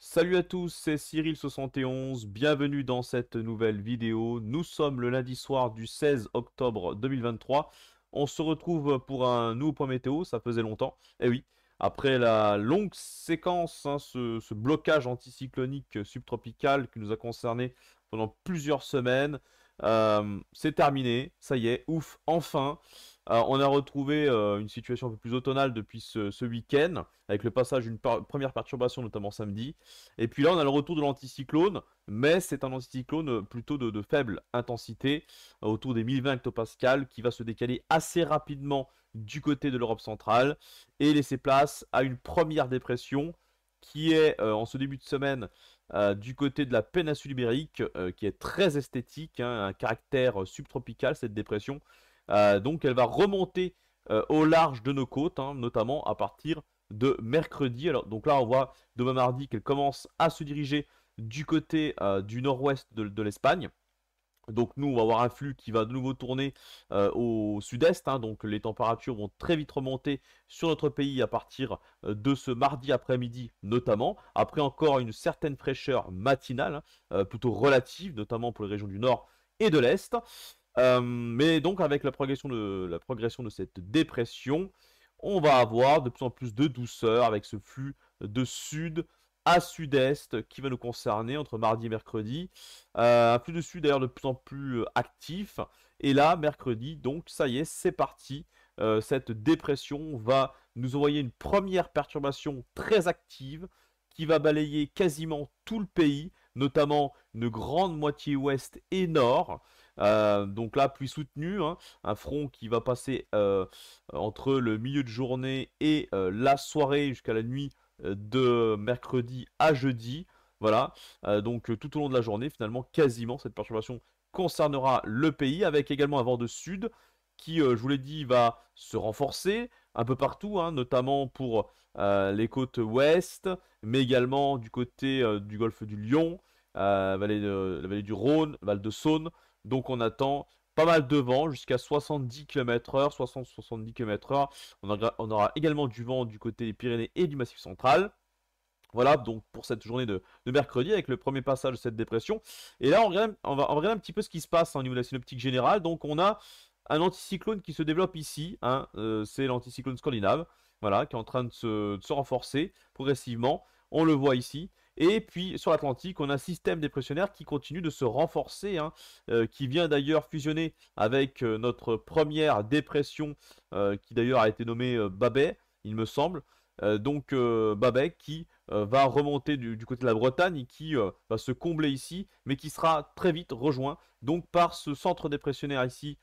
Salut à tous, c'est Cyril71, bienvenue dans cette nouvelle vidéo. Nous sommes le lundi soir du 16 octobre 2023. On se retrouve pour un nouveau point météo, ça faisait longtemps. Et oui, après la longue séquence, ce blocage anticyclonique subtropical qui nous a concerné pendant plusieurs semaines, c'est terminé, ça y est, ouf, enfin. On a retrouvé une situation un peu plus automnale depuis ce week-end, avec le passage d'une première perturbation, notamment samedi. Et puis là, on a le retour de l'anticyclone, mais c'est un anticyclone plutôt de faible intensité, autour des 1020 hectopascales, qui va se décaler assez rapidement du côté de l'Europe centrale et laisser place à une première dépression qui est en ce début de semaine du côté de la péninsule ibérique, qui est très esthétique, hein, un caractère subtropical, cette dépression. Donc elle va remonter au large de nos côtes, hein, notamment à partir de mercredi. Alors, donc là, on voit demain mardi qu'elle commence à se diriger du côté du nord-ouest de l'Espagne. Donc nous, on va avoir un flux qui va de nouveau tourner au sud-est, hein, donc les températures vont très vite remonter sur notre pays à partir de ce mardi après-midi notamment. Après encore une certaine fraîcheur matinale, hein, plutôt relative, notamment pour les régions du nord et de l'est. Mais donc avec la progression de cette dépression, on va avoir de plus en plus de douceur avec ce flux de sud à sud-est qui va nous concerner entre mardi et mercredi. Un flux de sud d'ailleurs de plus en plus actif. Et là, mercredi, donc ça y est, c'est parti. Cette dépression va nous envoyer une première perturbation très active qui va balayer quasiment tout le pays, notamment une grande moitié ouest et nord. Donc là, pluie soutenue, hein, un front qui va passer entre le milieu de journée et la soirée jusqu'à la nuit de mercredi à jeudi. Voilà, donc tout au long de la journée, finalement, quasiment, cette perturbation concernera le pays, avec également un vent de sud qui, je vous l'ai dit, va se renforcer un peu partout, hein, notamment pour les côtes ouest, mais également du côté du golfe du Lion, la vallée du Rhône, Val de Saône. Donc on attend pas mal de vent, jusqu'à 70 km/h, 60-70 km/h. On aura également du vent du côté des Pyrénées et du Massif central. Voilà, donc pour cette journée de mercredi, avec le premier passage de cette dépression. Et là, on va regarder un petit peu ce qui se passe, hein, au niveau de la synoptique générale. Donc on a un anticyclone qui se développe ici, hein, c'est l'anticyclone scandinave, voilà, qui est en train de se renforcer progressivement. On le voit ici. Et puis sur l'Atlantique, on a un système dépressionnaire qui continue de se renforcer, hein, qui vient d'ailleurs fusionner avec notre première dépression, qui d'ailleurs a été nommée Babet, il me semble. Donc Babet qui va remonter du côté de la Bretagne et qui va se combler ici, mais qui sera très vite rejoint donc par ce centre dépressionnaire ici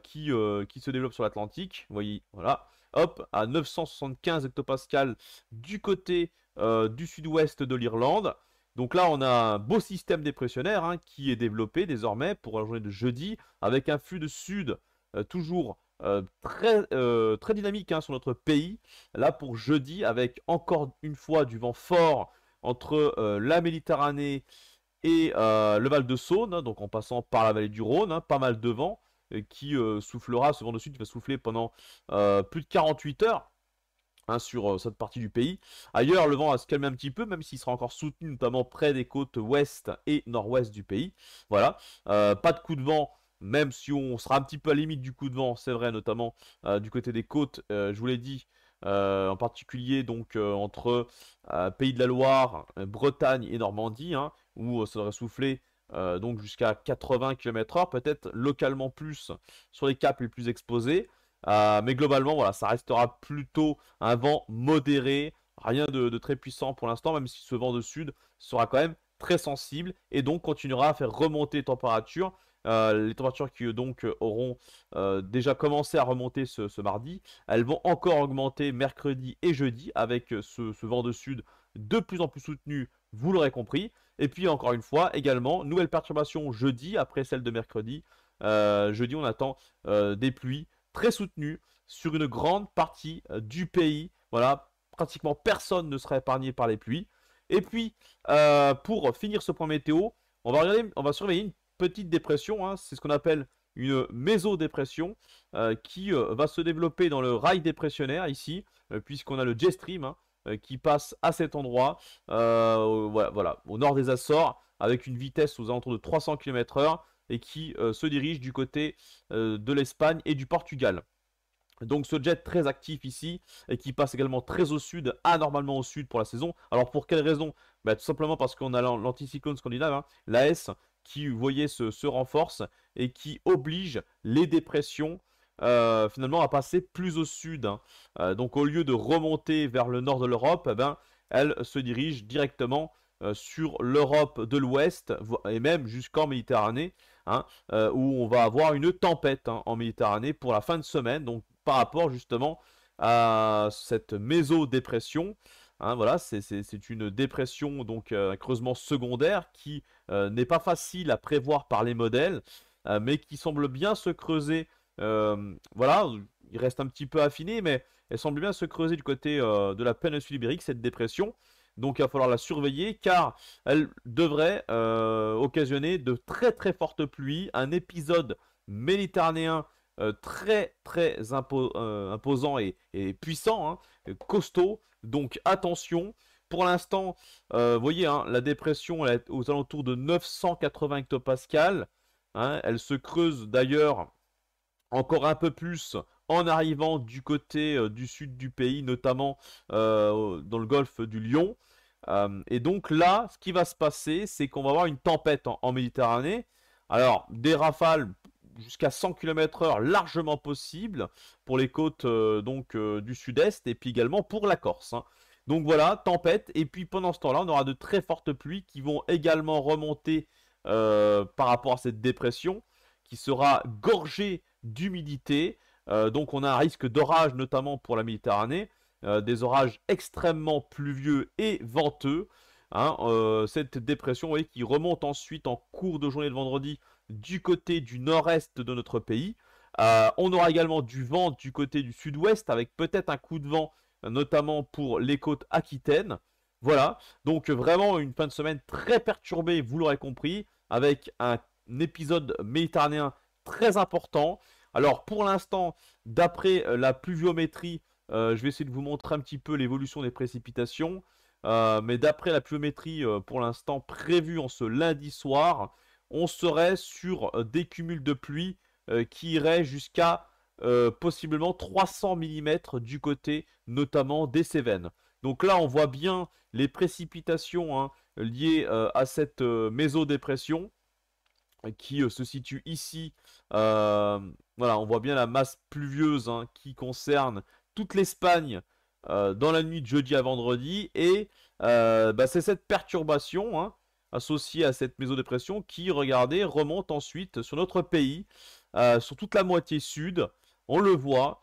qui se développe sur l'Atlantique. Vous voyez, voilà, hop, à 975 hectopascales du côté du sud-ouest de l'Irlande. Donc là, on a un beau système dépressionnaire, hein, qui est développé désormais pour la journée de jeudi, avec un flux de sud toujours très dynamique, hein, sur notre pays. Là, pour jeudi, avec encore une fois du vent fort entre la Méditerranée et le Val de Saône, hein, donc en passant par la vallée du Rhône, hein, pas mal de vent qui soufflera, ce vent de sud qui va souffler pendant plus de 48 heures, hein, sur cette partie du pays. Ailleurs, le vent va se calmer un petit peu, même s'il sera encore soutenu, notamment près des côtes ouest et nord-ouest du pays. Voilà, pas de coup de vent, même si on sera un petit peu à la limite du coup de vent, c'est vrai, notamment du côté des côtes, je vous l'ai dit, en particulier donc entre Pays de la Loire, Bretagne et Normandie, hein, où ça devrait souffler donc jusqu'à 80 km/h, peut-être localement plus sur les caps les plus exposés. Mais globalement, voilà, ça restera plutôt un vent modéré, rien de très puissant pour l'instant, même si ce vent de sud sera quand même très sensible et donc continuera à faire remonter les températures. Les températures qui donc auront déjà commencé à remonter ce mardi, elles vont encore augmenter mercredi et jeudi avec ce vent de sud de plus en plus soutenu, vous l'aurez compris. Et puis encore une fois, également, nouvelle perturbation jeudi après celle de mercredi. Jeudi, on attend des pluies très soutenues sur une grande partie du pays. Voilà, pratiquement personne ne sera épargné par les pluies. Et puis, pour finir ce point météo, on va surveiller une petite dépression, hein, c'est ce qu'on appelle une mésodépression qui va se développer dans le rail dépressionnaire ici, puisqu'on a le jet stream, hein, qui passe à cet endroit, voilà, au nord des Açores, avec une vitesse aux alentours de 300 km/h et qui se dirige du côté de l'Espagne et du Portugal. Donc ce jet très actif ici et qui passe également très au sud, anormalement au sud pour la saison. Alors pour quelle raison? Bah, tout simplement parce qu'on a l'anticyclone scandinave, hein, l'AS, qui, vous voyez, se renforce et qui oblige les dépressions finalement à passer plus au sud, hein. Donc au lieu de remonter vers le nord de l'Europe, eh ben, elle se dirige directement sur l'Europe de l'Ouest et même jusqu'en Méditerranée, hein, où on va avoir une tempête, hein, en Méditerranée pour la fin de semaine. Donc par rapport justement à cette mésodépression, hein, voilà, c'est une dépression, donc un creusement secondaire qui n'est pas facile à prévoir par les modèles, mais qui semble bien se creuser. Voilà, il reste un petit peu affiné, mais elle semble bien se creuser du côté de la péninsule ibérique, cette dépression. Donc il va falloir la surveiller car elle devrait occasionner de très très fortes pluies, un épisode méditerranéen très imposant et puissant, hein, costaud. Donc attention. Pour l'instant, vous voyez, hein, la dépression elle est aux alentours de 980 hectopascales, hein. Elle se creuse d'ailleurs encore un peu plus en arrivant du côté du sud du pays, notamment dans le golfe du Lion. Et donc là, ce qui va se passer, c'est qu'on va avoir une tempête en Méditerranée. Alors, des rafales jusqu'à 100 km/h largement possibles pour les côtes du sud-est et puis également pour la Corse, hein. Donc voilà, tempête. Et puis pendant ce temps-là, on aura de très fortes pluies qui vont également remonter par rapport à cette dépression qui sera gorgée d'humidité. Donc on a un risque d'orage notamment pour la Méditerranée, des orages extrêmement pluvieux et venteux, hein. Cette dépression, vous voyez, qui remonte ensuite en cours de journée de vendredi du côté du nord-est de notre pays. On aura également du vent du côté du sud-ouest avec peut-être un coup de vent notamment pour les côtes aquitaines. Voilà, donc vraiment une fin de semaine très perturbée, vous l'aurez compris, avec un épisode méditerranéen très important. Alors pour l'instant, d'après la pluviométrie, je vais essayer de vous montrer un petit peu l'évolution des précipitations. Mais d'après la pluviométrie, pour l'instant prévue en ce lundi soir, on serait sur des cumuls de pluie qui iraient jusqu'à possiblement 300 mm du côté notamment des Cévennes. Donc là, on voit bien les précipitations, hein, liées à cette mésodépression qui se situe ici. Voilà, on voit bien la masse pluvieuse, hein, qui concerne toute l'Espagne dans la nuit de jeudi à vendredi. Et bah, c'est cette perturbation, hein, associée à cette mésodépression qui, regardez, remonte ensuite sur notre pays, sur toute la moitié sud. On le voit.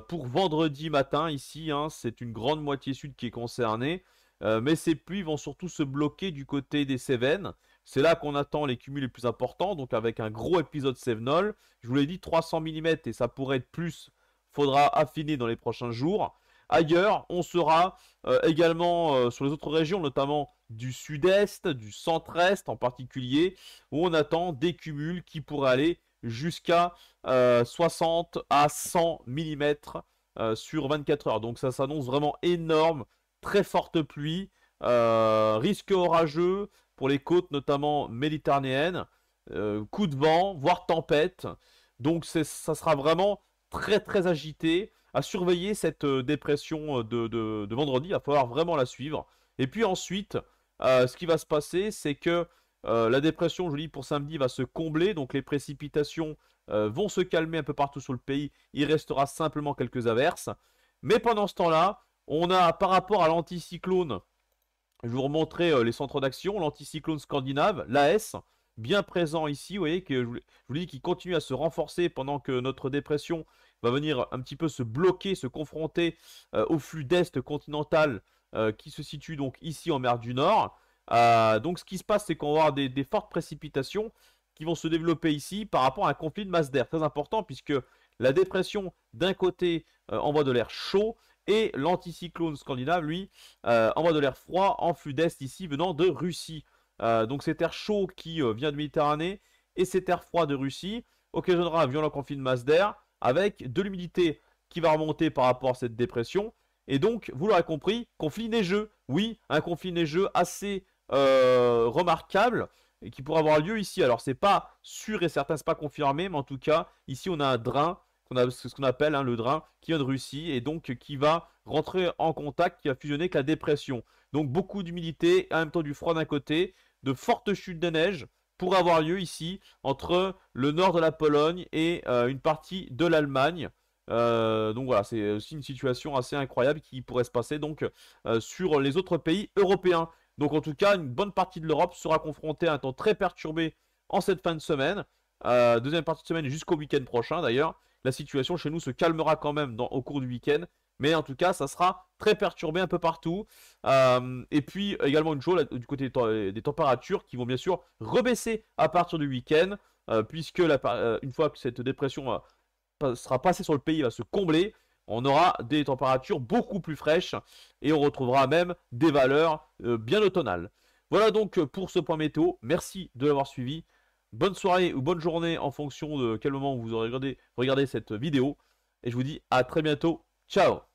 Pour vendredi matin, ici, hein, c'est une grande moitié sud qui est concernée. Mais ces pluies vont surtout se bloquer du côté des Cévennes. C'est là qu'on attend les cumuls les plus importants, donc avec un gros épisode cévenol. Je vous l'ai dit, 300 mm et ça pourrait être plus. Faudra affiner dans les prochains jours. Ailleurs, on sera également sur les autres régions, notamment du sud-est, du centre-est en particulier, où on attend des cumuls qui pourraient aller jusqu'à 60 à 100 mm sur 24 heures. Donc ça s'annonce vraiment énorme, très forte pluie, risque orageux pour les côtes notamment méditerranéennes, coup de vent, voire tempête. Donc ça sera vraiment très très agité. À surveiller cette dépression de vendredi, il va falloir vraiment la suivre. Et puis ensuite, ce qui va se passer, c'est que la dépression, je dis pour samedi, va se combler. Donc les précipitations vont se calmer un peu partout sur le pays. Il restera simplement quelques averses. Mais pendant ce temps-là, on a par rapport à l'anticyclone, je vous remontrerai les centres d'action, l'anticyclone scandinave, l'AS, bien présent ici. Vous voyez que je vous dis qu'il continue à se renforcer pendant que notre dépression va venir un petit peu se bloquer, se confronter au flux d'est continental qui se situe donc ici en mer du Nord. Donc ce qui se passe, c'est qu'on va avoir des fortes précipitations qui vont se développer ici par rapport à un conflit de masse d'air très important, puisque la dépression d'un côté envoie de l'air chaud et l'anticyclone scandinave, lui, envoie de l'air froid en flux d'est ici venant de Russie. Donc cet air chaud qui vient de Méditerranée et cet air froid de Russie occasionnera un violent conflit de masse d'air avec de l'humidité qui va remonter par rapport à cette dépression Et donc, vous l'aurez compris, conflit neigeux. Oui, un conflit neigeux assez remarquable et qui pourra avoir lieu ici. Alors, c'est pas sûr et certain, c'est pas confirmé, mais en tout cas, ici, on a un drain, ce qu'on appelle le drain, qui vient de Russie et donc qui va rentrer en contact, qui va fusionner avec la dépression. Donc, beaucoup d'humidité, en même temps du froid d'un côté, de fortes chutes de neige pour avoir lieu ici entre le nord de la Pologne et une partie de l'Allemagne. Donc voilà, c'est aussi une situation assez incroyable qui pourrait se passer donc sur les autres pays européens. Donc en tout cas, une bonne partie de l'Europe sera confrontée à un temps très perturbé en cette fin de semaine. Deuxième partie de semaine jusqu'au week-end prochain d'ailleurs. La situation chez nous se calmera quand même au cours du week-end. Mais en tout cas, ça sera très perturbé un peu partout. Et puis également une chose du côté des températures qui vont bien sûr rebaisser à partir du week-end. Puisque une fois que cette dépression sera passée sur le pays, va se combler, on aura des températures beaucoup plus fraîches et on retrouvera même des valeurs bien automnales. Voilà donc pour ce point météo. Merci de l'avoir suivi. Bonne soirée ou bonne journée en fonction de quel moment vous aurez regardé cette vidéo. Et je vous dis à très bientôt. Ciao!